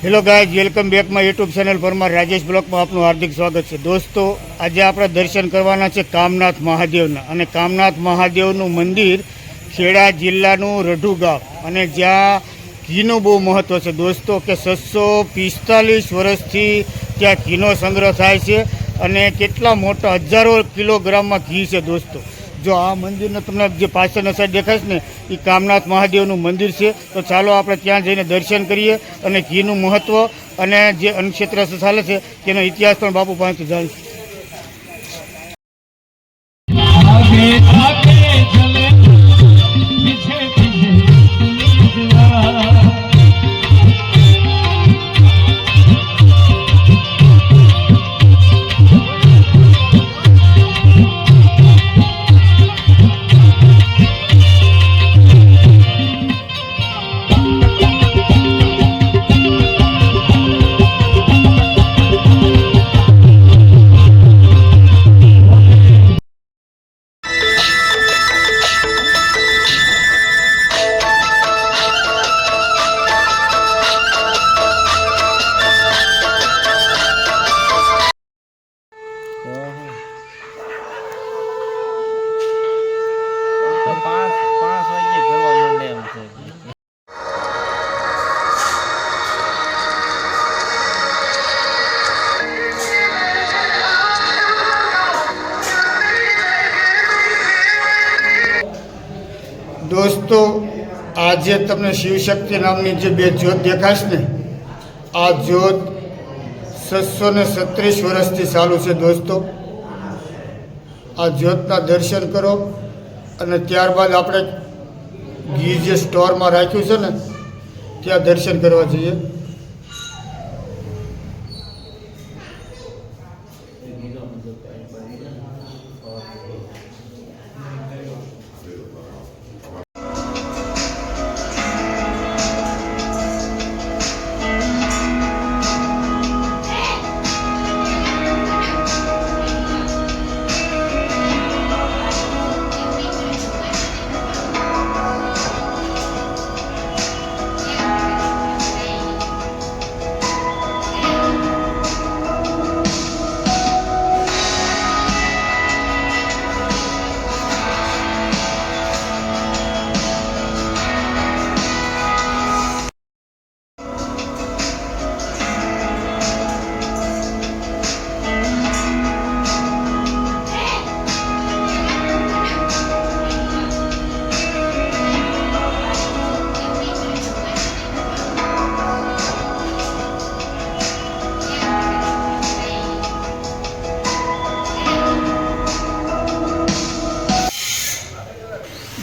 Hello guys, welcome back my YouTube channel Parmar Rajesh બ્લોગમાં આપનું હાર્દિક સ્વાગત છે. દોસ્તો, આજે આપણે દર્શન કરવાના છે કામનાથ મહાદેવના. અને કામનાથ મહાદેવનું મંદિર ખેડા જિલ્લાનું રઢુ ગામ, અને જ્યાં ઘીનું બહુ મહત્ત્વ છે દોસ્તો, કે 645 વર્ષથી ત્યાં ઘીનો સંગ્રહ થાય છે અને કેટલા મોટા હજારો કિલોગ્રામમાં ઘી છે દોસ્તો. જો આ મંદિરને તમને જે પાછળના સાઈડ દેખાય છે ને, એ કામનાથ મહાદેવનું મંદિર છે. તો ચાલો આપણે ત્યાં જઈને દર્શન કરીએ અને ઘીનું મહત્ત્વ અને જે અન્નક્ષેત્ર ચાલે છે તેનો ઇતિહાસ પણ બાપુ પાસેથી જાણીશું. દોસ્તો, આજે તમને શિવશક્તિ નામની જે બે જ્યોત દેખાશ ને, આ જ્યોત 636 વર્ષથી ચાલુ છે દોસ્તો. આ જ્યોતના દર્શન કરો અને ત્યારબાદ આપણે ઘી જે સ્ટોરમાં રાખ્યું છે ને ત્યાં દર્શન કરવા જઈએ.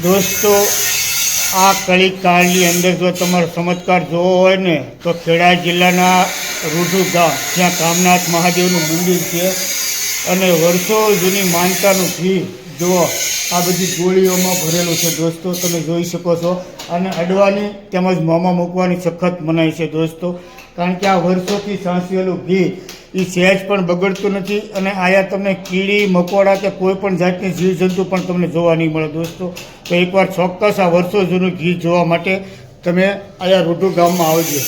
દોસ્તો, આ કળી કાળની અંદર જો તમારો ચમત્કાર જોવો હોય ને તો ખેડા જિલ્લાના રઢુ ગામ, જ્યાં કામનાથ મહાદેવનું મંદિર છે, અને વર્ષો જૂની માનતાનું ઘી જુઓ આ બધી ગોળીઓમાં ભરેલું છે દોસ્તો. તમે જોઈ શકો છો. અને અડવાની તેમજ મોંમાં મૂકવાની સખત મનાઈ છે દોસ્તો, કારણ કે આ વર્ષોથી સાંસવેલું ઘી એ સહેજ પણ બગડતું નથી. અને આયા તમને કીડી મકોડા કે કોઈ પણ જાતની જીવજંતુ પણ તમને જોવા નહીં મળે દોસ્તો. તો એકવાર ચોક્કસ આ વર્ષો જૂનું ઘી જોવા માટે તમે આયા રઢુ ગામમાં આવજો.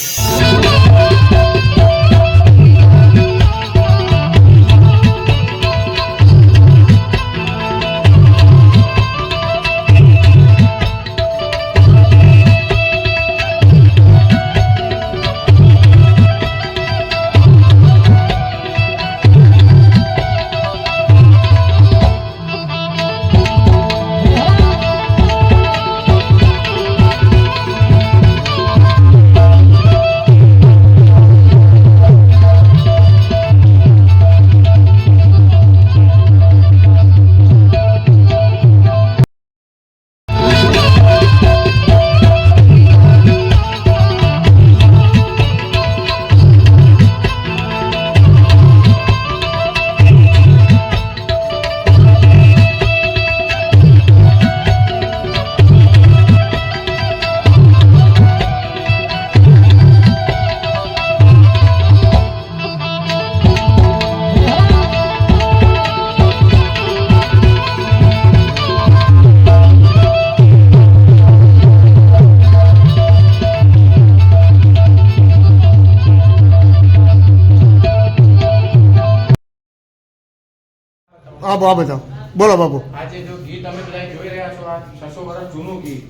આ બતાવો, બોલો બાપુ. આજે જો ઘી તમે બધા જોઈ રહ્યા છો, આ 600 વર્ષ જૂનું ઘી,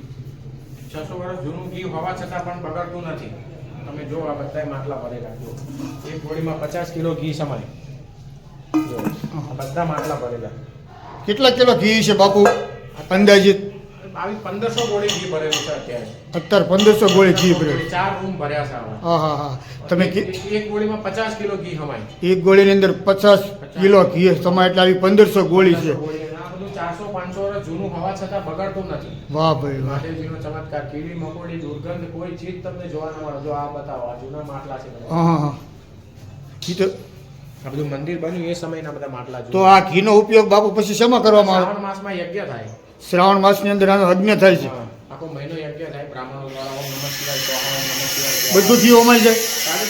600 વર્ષ જૂનું ઘી હોવા છતાં પણ બગડતું નથી. તમે જો આ બધા માટલા ભરેલા, જો એક ગોળીમાં 50 કિલો ઘી સમાય. જો આ બધા માટલા ભરેલા. કેટલા કિલો ઘી છે બાપુ અંદાજિત? 1500 ગોળી ઘી ભરેલું છે અત્યારે. અત્યારે 1500 ગોળી ઘી ભરેલું. 4 રૂમ ભર્યા છે આમાં. હા હા હા. તમે એક ગોળીમાં 50 કિલો ઘી સમાય. એક ગોળીની અંદર 50 કિલો ઘી સમાય એટલે આવી 1500 ગોળી છે. આ બધું 400-500 વર્ષ જૂનું હોવા છતાં બગડતું નથી. વાહ ભાઈ વાહ. મહાદેવજીનો ચમત્કાર. કીડી મકોડી દુર્ગંધ કોઈ ચીજ તમને જોવા ન મળે. જો આ બતાવો, આ જૂના માટલા છે. હા હા હા. ઘી તો આ બધું મંદિર બન્યું એ સમયના બધા માટલા. તો આ ઘીનો ઉપયોગ બાપુ પછી શેમાં કરવામાં આવે? શ્રાવણ માસમાં યજ્ઞ થાય. શ્રાવણ માસની અંદર આનો યજ્ઞ થાય છે. આખો મહિનો યજ્ઞ થાય. બ્રાહ્મણો દ્વારા ઓમ નમઃ શિવાય, સ્વાહા, ઓમ નમઃ શિવાય. બધું ઘી ઓમાઈ જાય. સાડે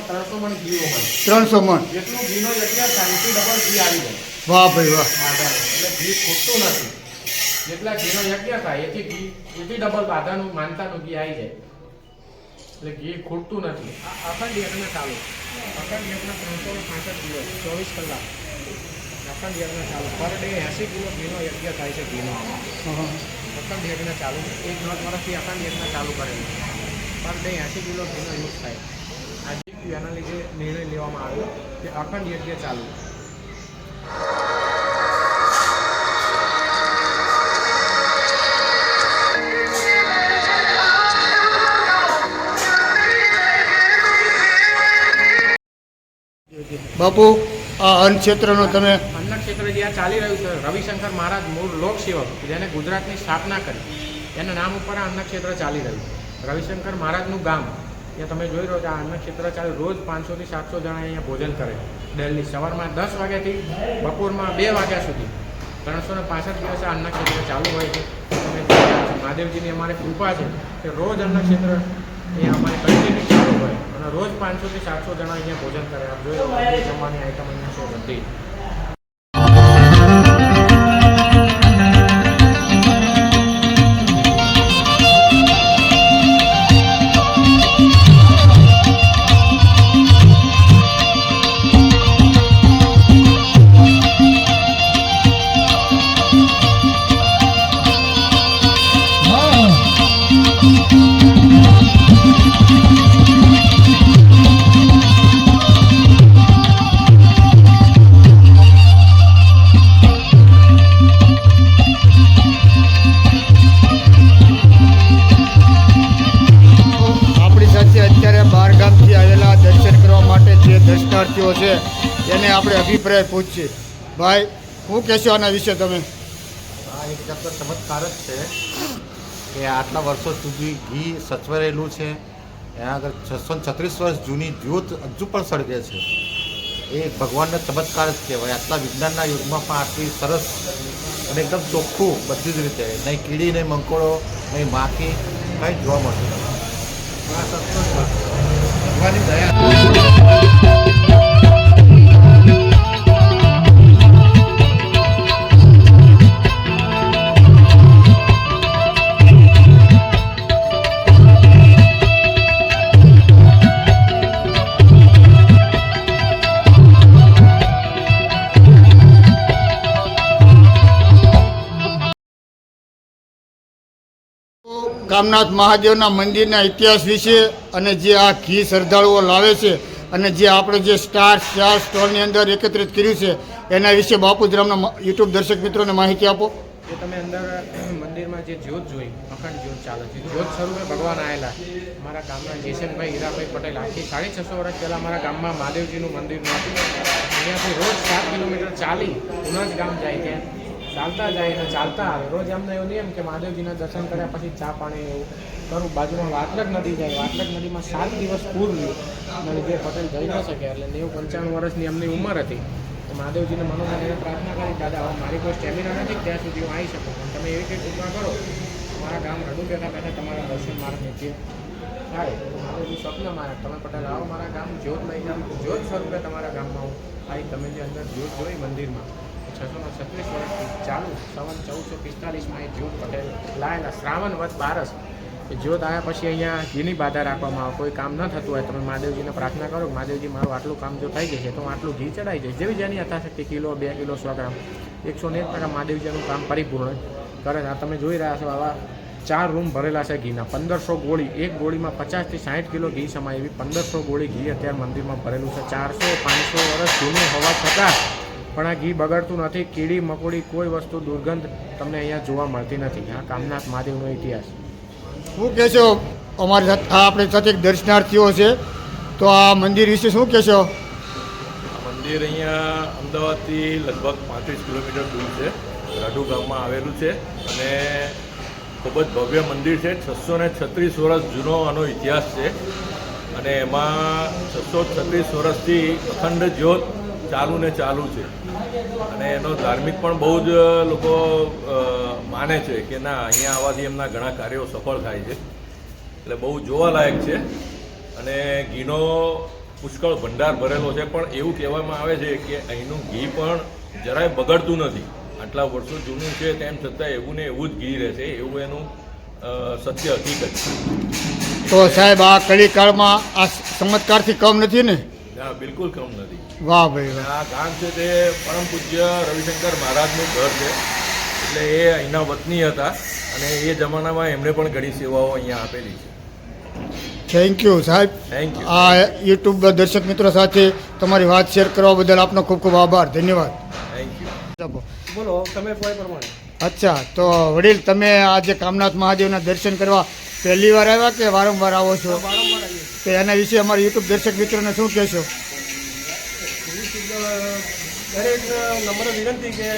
300 મણ ઘી ઓમાય. 300 મણ. જેટલું ઘીનો યજ્ઞ થાય એટલું ડબલ ઘી આવી જાય. વાહ ભાઈ વાહ. એટલે ઘી ખૂટતું નથી. જેટલા ઘીનો યજ્ઞ થાય એથી ડબલ બાધાનું માનતાનું ઘી આવી જાય. એટલે ઘી ખૂટતું નથી. અખંડ યજ્ઞ ચાલુ. અખંડ યજ્ઞ 365 દિવસ 24 કલાક અખંડ યજ્ઞ ચાલુ. પર ડે 80 કિલો ઘીનો યજ્ઞ થાય છે. ઘીનો અખંડ યજ્ઞ ચાલુ. એક 9 વર્ષથી અખંડ યજ્ઞ ચાલુ કરેલું. પર ડે 80 કિલો ઘીનો યુઝ થાય. આજે એના લીધે નિર્ણય લેવામાં આવ્યો કે અખંડ યજ્ઞ ચાલુ. બાપુ આ અન્ન ક્ષેત્રનો તમે અન્ન ક્ષેત્ર જે આ ચાલી રહ્યું છે, રવિશંકર મહારાજ મૂળ લોકસેવક જેને ગુજરાતની સ્થાપના કરી, એના નામ ઉપર આ અન્ન ક્ષેત્ર ચાલી રહ્યું. રવિશંકર મહારાજનું ગામ ત્યાં તમે જોઈ રહ્યો છો. આ અન્ન ક્ષેત્ર ચાલે. રોજ 500 થી 700 જણા અહીંયા ભોજન કરે ડેલી. સવારમાં 10 વાગ્યાથી બપોરમાં 2 વાગ્યા સુધી 365 દિવસ આ અન્ન ક્ષેત્ર ચાલુ હોય છે. તમે જોઈ રહ્યા છો. મહાદેવજીની અમારી કૃપા છે કે રોજ અન્ન ક્ષેત્ર અહીંયા અમારે કન્ટિન્યુ ચાલુ હોય અને રોજ 500 થી 700 જણા અહીંયા ભોજન કરે. આપ જોઈ લો જમવાની આઈટમ અહીંયા છે બધી. દર્શનાર્થીઓ છે એને આપણે અભિપ્રાય પૂછીએ. ભાઈ શું કહેશો આના વિશે તમે? આ એક જાતનો ચમત્કાર જ છે કે આટલા વર્ષો સુધી ઘી સચવાયેલું છે. એના આગળ 636 વર્ષ જૂની જ્યોત હજુ પણ સળગે છે. એ ભગવાનનો ચમત્કાર જ કહેવાય. આટલા વિજ્ઞાનના યુગમાં પણ આટલી સરસ અને એકદમ ચોખ્ખું બધી જ રીતે, નહીં કીડી, નહીં મંકોડો, નહીં માખી, કંઈ જોવા મળતું નથી. આ સંતોષ ભગવાનની દયા. કામનાથ મહાદેવના મંદિરના ઇતિહાસ વિશે અને જે આ ઘી શ્રદ્ધાળુઓ લાવે છે અને જે આપણે જે ચાર સ્ટોલની અંદર એકત્રિત કર્યું છે એના વિશે બાપુજરામના યુટ્યુબ દર્શક મિત્રોને માહિતી આપો. જે તમે અંદર મંદિરમાં જે જ્યોત જોઈ, અખંડ જ્યોત ચાલે છે. જ્યોત સ્વરૂપે ભગવાન આવેલા. મારા ગામના જેસનભાઈ હીરાભાઈ પટેલ આખી 650 વર્ષ પહેલાં અમારા ગામમાં મહાદેવજીનું મંદિર નહોતું. અહીંયાથી રોજ 7 કિલોમીટર ચાલી પુનઃ જ ગામ જાય. ત્યાં ચાલતા જાય અને ચાલતા આવે. રોજ અમને એવું નિયમ કે મહાદેવજીના દર્શન કર્યા પછી ચા પાણી એવું કરું. બાજુમાં વાટલક નદી જાય. વાટલક નદીમાં 7 દિવસ પૂર રહ્યું અને જે પટેલ જઈ ન શકે એટલે 90-95 વર્ષની એમની ઉંમર હતી. તો મહાદેવજીને મનોમન પ્રાર્થના કરી, દાદા હવે મારી કોઈ સ્ટેમિના નથી ત્યાં સુધી હું આવી શકું, પણ તમે એવી કંઈ કૃપા કરો મારા ગામ રડું બેઠા બેઠા તમારા દર્શન મારા નીચે થાય. મહાદેવજી સ્વપ્ન મારે તમે પટેલ આવો મારા ગામ, જ્યોત લઈ જાઓ. જ્યોત સ્વરૂપે તમારા ગામમાં હું આવી. તમે જે અંદર જ્યોત જોઈ મંદિરમાં 636 વર્ષથી ચાલુ. સંવત 1445માં એ જ્યોત પટેલ લાયેલા. શ્રાવણ વધ 12 એ જ્યોત આવ્યા પછી અહીંયા ઘીની બાધા રાખવામાં આવે. કોઈ કામ ન થતું હોય તમે મહાદેવજીને પ્રાર્થના કરો, મહાદેવજી મારું આટલું કામ જો થઈ જશે તો હું આટલું ઘી ચડાવી જઈશ. જેવી જેની યથાશક્તિ કિલો 2 કિલો 100 ગ્રામ 101% મહાદેવજીનું કામ પરિપૂર્ણ કરે છે. આ તમે જોઈ રહ્યા છો, આવા 4 રૂમ ભરેલા છે ઘીના. 1500 ગોળી, એક ગોળીમાં 50 થી 60 કિલો ઘી સમાય એવી 1500 ગોળી ઘી અત્યારે મંદિરમાં ભરેલું છે. 400-500 વર્ષ જૂનું હોવા છતાં પણ આ ઘી બગડતું નથી. કીડી મકોડી કોઈ વસ્તુ દુર્ગંધ તમને અહીંયા જોવા મળતી નથી. આ કામનાથ મહાદેવનો ઇતિહાસ. શું કહેશો? અમારી સાથે આપણી સાથે એક દર્શનાર્થીઓ છે, તો આ મંદિર વિશે શું કહેશો? મંદિર અહીંયા અમદાવાદથી લગભગ 35 કિલોમીટર દૂર છે, રાઢુ ગામમાં આવેલું છે અને ખૂબ જ ભવ્ય મંદિર છે. 636 વર્ષ જૂનો આનો ઇતિહાસ છે અને એમાં 636 વર્ષથી અખંડ જ્યોત ચાલુ ને ચાલુ છે અને એનો ધાર્મિક પણ બહુ જ લોકો માને છે કે ના, અહીંયા આવવાથી એમના ઘણા કાર્યો સફળ થાય છે. એટલે બહુ જોવાલાયક છે અને ઘીનો પુષ્કળ ભંડાર ભરેલો છે. પણ એવું કહેવામાં આવે છે કે અહીંનું ઘી પણ જરાય બગડતું નથી. આટલા વર્ષો જૂનું છે તેમ છતાં એવું ને એવું જ ઘી રહે છે, એવું એનું સત્ય હકીકત છે. તો સાહેબ, આ કળીકાળમાં આ ચમત્કારથી કમ નથી ને? ના, બિલકુલ કમ નથી. વાહ ભાઈ વાહ. આ ગામ છે તે પરમ પૂજ્ય રવિશંકર મહારાજનું ઘર છે, એટલે એ અહીંના વતની હતા અને એ જમાનામાં એમણે પણ ઘણી સેવાઓ અહીંયા આપેલી છે. થેન્ક યુ સાહેબ. Thank you. આ યુટ્યુબ દર્શક મિત્રો સાથે તમારી વાત શેર કરવા બદલ આપનો ખૂબ ખૂબ આભાર. ધન્યવાદ. Thank you. બોલો, તમે કોઈ પ્રમાણે. અચ્છા, તો વડીલ, તમે આજે કામનાથ મહાદેવના દર્શન કરવા પહેલી વાર આવ્યા કે વારંવાર આવો છો? વારંવાર આવીએ તો એના વિશે અમારા યુટ્યુબ દર્શક મિત્રોને શું કહેશો? દરેક નમ્ર વિનંતી કે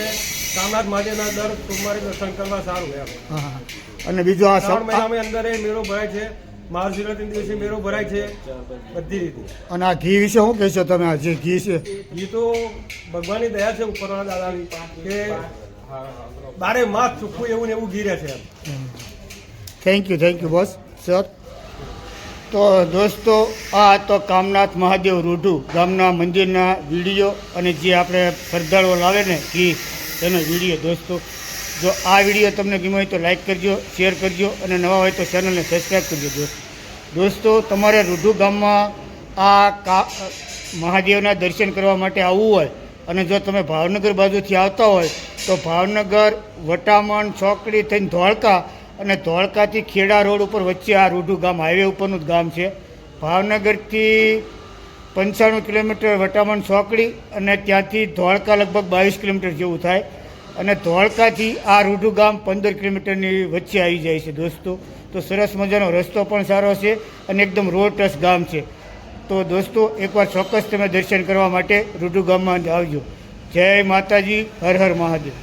કામનાથ મહાદેવના દર સોમવારે દર્શન કરવા સારું એમ. હા હા. અને બીજું આ શ્રાવણ મહિનામાં અંદર મેળો ભરાય છે, મહાશિવરાત્રી દિવસે મેળો ભરાય છે, બધી રીતે. અને આ ઘી વિશે શું કહેશો તમે? આ જે ઘી છે એ તો ભગવાનની દયા છે ઉપરવાળા દાદાની કે બારે માસ ચોખ્ખું એવું ને એવું ઘી રહે છે એમ. Thank you boss sir. તો દોસ્તો, આ તો કામનાથ મહાદેવ રૂઢુ ગામના મંદિરના વિડીયો અને જે આપણે શ્રદ્ધાળુઓ લાવે ને ઘી, એનો વિડીયો. દોસ્તો, જો આ વિડીયો તમને ગમ્યો હોય તો લાઈક કરજો, શેર કરજો અને નવા હોય તો ચેનલને સબસ્ક્રાઈબ કરજો. દોસ્તો, તમારે રૂઢુ ગામમાં આ મહાદેવના દર્શન કરવા માટે આવવું હોય અને જો તમે ભાવનગર બાજુથી આવતા હોય તો ભાવનગર વટામણ ચોકડી થઈને ધોળકા અને ધોળકાથી ખેડા રોડ ઉપર વચ્ચે આ રૂઢુ ગામ હાઈવે ઉપરનું જ ગામ છે. ભાવનગરથી 95 કિલોમીટર વટામણ ચોકડી અને ત્યાંથી ધોળકા લગભગ 22 કિલોમીટર જેવું થાય અને ધોળકાથી આ રૂઢુ ગામ 15 કિલોમીટરની વચ્ચે આવી જાય છે. દોસ્તો, તો સરસ મજાનો રસ્તો પણ સારો છે અને એકદમ રોડ ટચ ગામ છે. તો દોસ્તો, એકવાર ચોક્કસ તમે દર્શન કરવા માટે રૂઢુ ગામમાં આવજો. જય માતાજી, હર હર મહાદેવ.